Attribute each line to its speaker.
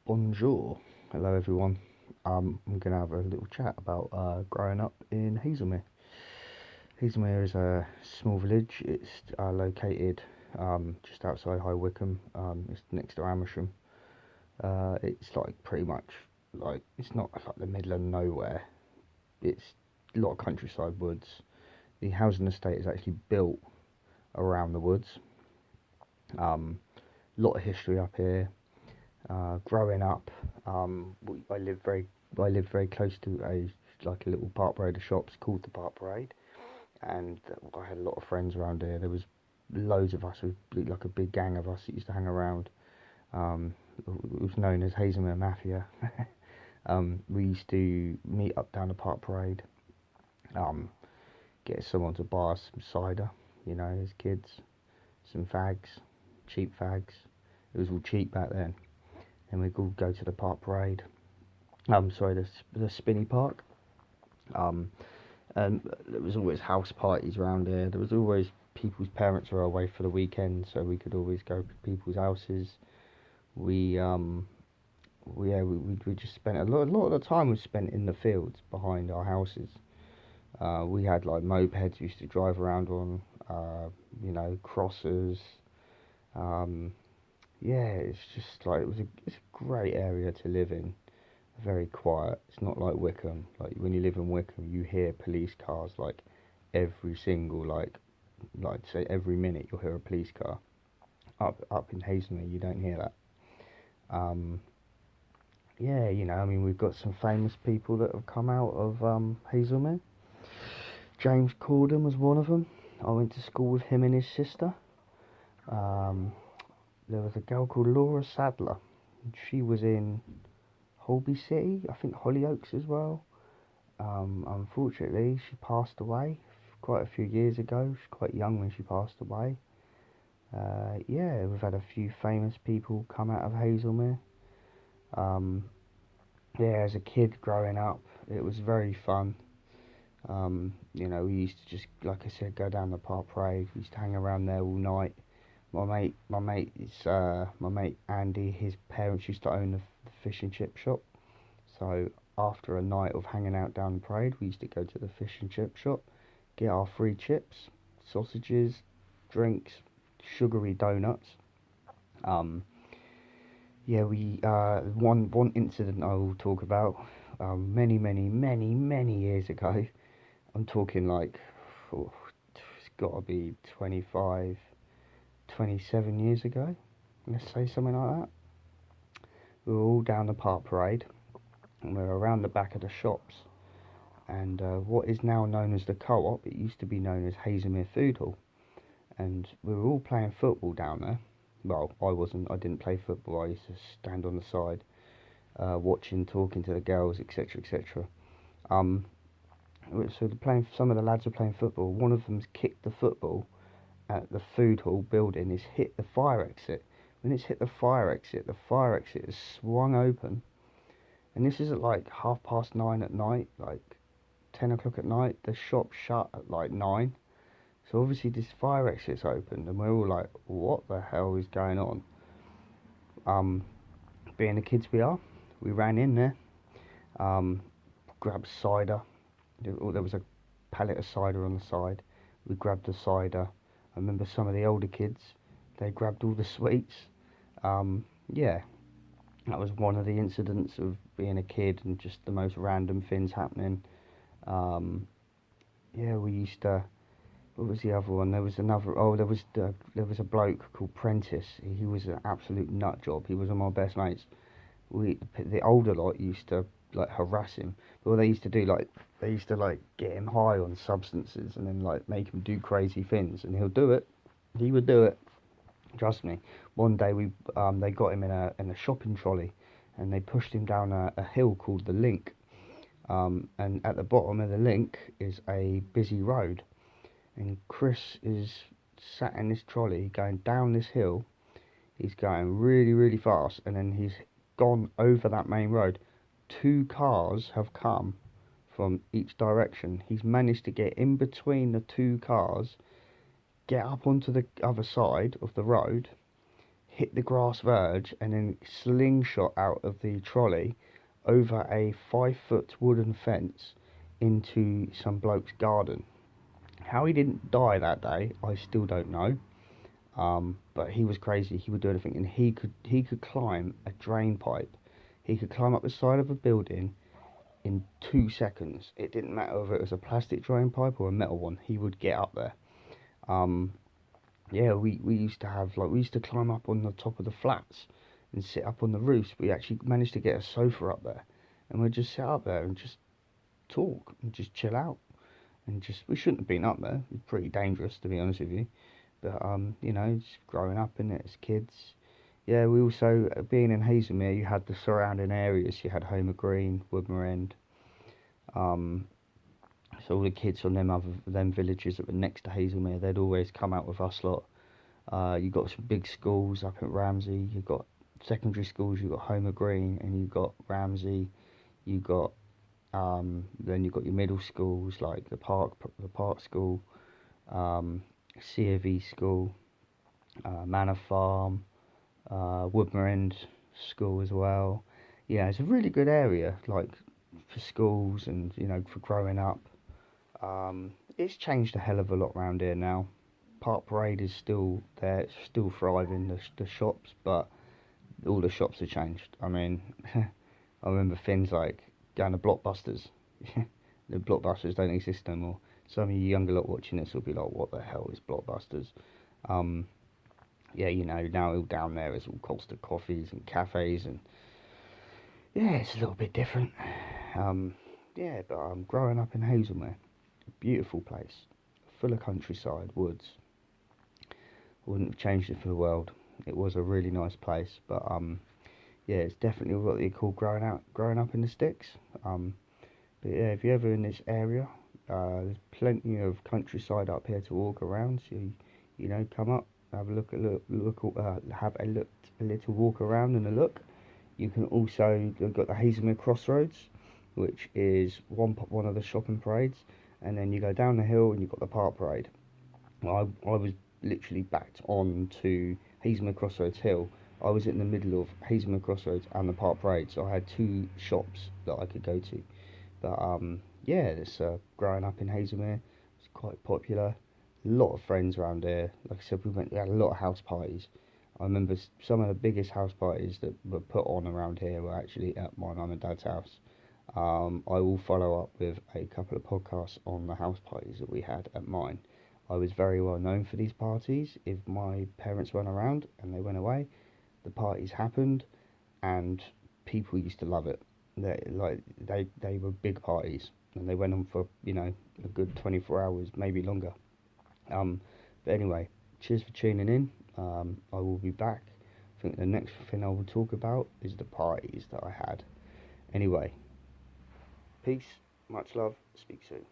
Speaker 1: Bonjour. Hello, everyone. I'm going to have a little chat about growing up in Hazlemere. Hazlemere is a small village. It's located just outside High Wycombe. It's next to Amersham. It's like pretty much like it's not like the middle of nowhere. It's a lot of countryside woods. The housing estate is actually built around the woods. A lot of history up here. Growing up, I lived very close to a little park parade of shops called the Park Parade, and I had a lot of friends around here. There was loads of us, like a big gang of us that used to hang around. It was known as Hazlemere Mafia. We used to meet up down the Park Parade, um, get someone to buy us some cider, as kids, some fags, cheap fags. It was all cheap back then. And we'd all go to the Park Parade. Sorry, the Spinney Park. Um, and there was always house parties around here. There was always people's parents were away for the weekend, so we could always go to people's houses. We we just spent a lot of the time was spent in the fields behind our houses. We had like mopeds we used to drive around on, crossers. Um, yeah, it's just like it's a great area to live in. Very quiet. It's not like Wycombe. Like when you live in Wycombe, you hear police cars like every single like say every minute you'll hear a police car. Up in Hazlemere, you don't hear that. Um, yeah, I mean, we've got some famous people that have come out of Hazlemere. James Corden was one of them. I went to school with him and his sister. Um, there was a girl called Laura Sadler. She was in Holby City, I think Hollyoaks as well. Unfortunately, she passed away quite a few years ago. She was quite young when she passed away. Yeah, we've had a few famous people come out of Hazlemere. Um, yeah, as a kid growing up, it was very fun. We used to just, like I said, go down the Park Parade. We used to hang around there all night. My mate Andy. His parents used to own the fish and chip shop. So after a night of hanging out down the parade, we used to go to the fish and chip shop, get our free chips, sausages, drinks, sugary donuts. Um, yeah, we one incident I will talk about. Many years ago. I'm talking like it's got to be 25, 27 years ago. Let's say something like that. We were all down the Park Parade, and we were around the back of the shops. And what is now known as the Co-op, it used to be known as Hazlemere Food Hall. And we were all playing football down there. Well, I wasn't. I didn't play football. I used to stand on the side, watching, talking to the girls, etc., etc. Um, so some of the lads were playing football. One of them's kicked the football at the food hall building. It's hit the fire exit. When it's hit the fire exit is swung open. And this is at like 9:30 at night, like 10 o'clock at night. The shop shut at like 9. So obviously this fire exit's opened, and we're all like, what the hell is going on? Um, Being the kids we are, we ran in there, um, grabbed cider. There was a pallet of cider on the side. We grabbed the cider. I remember some of the older kids, they grabbed all the sweets. Yeah, that was one of the incidents of being a kid and just the most random things happening. Um, yeah, we used to. What was the other one? There was another. Oh, there was a bloke called Prentice. He was an absolute nut job. He was one of my best mates. The older lot used to like harass him. But what they used to do, like they used to like get him high on substances and then like make him do crazy things, and he'll do it. He would do it. Trust me. One day they got him in a shopping trolley, and they pushed him down a hill called the Link. And at the bottom of the Link is a busy road, and Chris is sat in this trolley going down this hill. He's going really fast, and then he's gone over that main road. Two cars have come from each direction. He's managed to get in between the two cars, get up onto the other side of the road, hit the grass verge, and then slingshot out of the trolley over a 5 foot wooden fence into some bloke's garden. How he didn't die that day, I still don't know. But he was crazy. He would do anything, and he could climb a drain pipe. He could climb up the side of a building in 2 seconds. It didn't matter whether it was a plastic drain pipe or a metal one. He would get up there. Um, yeah, we used to have we used to climb up on the top of the flats and sit up on the roofs. We actually managed to get a sofa up there, and we'd just sit up there and just talk and just chill out. And just we shouldn't have been up there. It was pretty dangerous, to be honest with you. But just growing up in it as kids. Yeah, we also being in Hazlemere, you had the surrounding areas. You had Homer Green, Woodmere End. Um, so all the kids from them villages that were next to Hazlemere, they'd always come out with us lot. You got some big schools up at Ramsey. You got secondary schools. You got Homer Green, and you got Ramsey. You got then you got your middle schools like the Park School, C of E School, Manor Farm, Woodmere End School as well. Yeah, it's a really good area, like for schools and for growing up. It's changed a hell of a lot around here now. Park Parade is still there, it's still thriving. The shops, but all the shops have changed. I mean, I remember things like going to Blockbusters. The Blockbusters don't exist no more. Some of you younger lot watching this will be like, "What the hell is Blockbusters?" Um, yeah, now all down there is all Costa coffees and cafes, and yeah, it's a little bit different. Yeah, but growing up in Hazlemere, a beautiful place, full of countryside, woods. I wouldn't have changed it for the world. It was a really nice place, but yeah, it's definitely what you call growing up in the sticks. But yeah, if you're ever in this area, there's plenty of countryside up here to walk around. So come up, have a have a little walk around and a look. You can also you've got the Hazlemere Crossroads, which is one of the shopping parades, and then you go down the hill and you've got the Park Parade. Well, I was literally backed on to Hazlemere Crossroads Hill. I was in the middle of Hazlemere Crossroads and the Park Parade, so I had two shops that I could go to. But yeah, it's growing up in Hazlemere. It's quite popular. A lot of friends around here. Like I said, we had a lot of house parties. I remember some of the biggest house parties that were put on around here were actually at my mum and dad's house. I will follow up with a couple of podcasts on the house parties that we had at mine. I was very well known for these parties. If my parents weren't around and they went away, the parties happened, and people used to love it. They were big parties, and they went on for a good 24 hours, maybe longer. But anyway, cheers for tuning in. I will be back. I think the next thing I will talk about is the parties that I had. Anyway, peace, much love, speak soon.